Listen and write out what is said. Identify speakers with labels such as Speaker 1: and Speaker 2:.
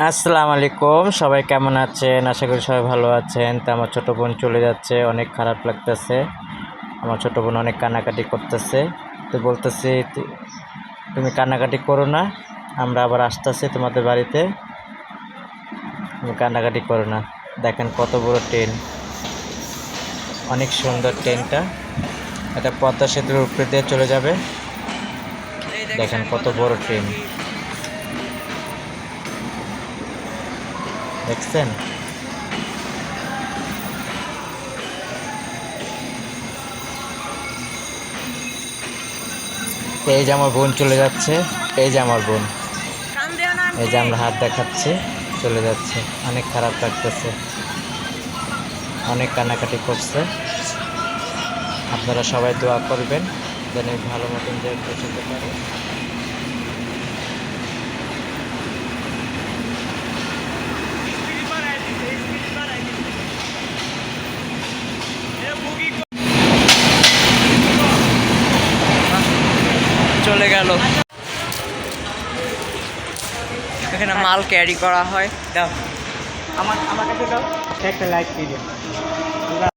Speaker 1: আসসালামু আলাইকুম, সবাই কেমন আছেন? আশা করি সবাই ভালো আছেন। তো আমার ছোটো বোন চলে যাচ্ছে, অনেক খারাপ লাগতেছে। আমার ছোটো বোন অনেক কান্নাকাটি করতেছে। তো বলতেছি, তুমি কান্নাকাটি করো না, আমরা আবার আসতেছি তোমাদের বাড়িতে, তুমি কান্নাকাটি করো না। দেখেন কত বড় ট্রেন, অনেক সুন্দর ট্রেনটা। এটা পদ্মা সেতুর উপরে দিয়ে চলে যাবে। দেখেন কত বড় ট্রেন, দেখছেন? এই যে আমার বোন চলে যাচ্ছে, এই যে আমার বোন, এই যে আমরা হাত দেখাচ্ছি, চলে যাচ্ছে। অনেক খারাপ লাগতেছে, অনেক কান্নাকাটি করছে। আপনারা সবাই দোয়া করবেন যেন ভালো মতন যে পৌঁছতে পারে।
Speaker 2: চলে গেল। এখানে মাল ক্যারি করা হয়। দাও
Speaker 1: আমার কাছে দাও একটা লাইট দিয়ে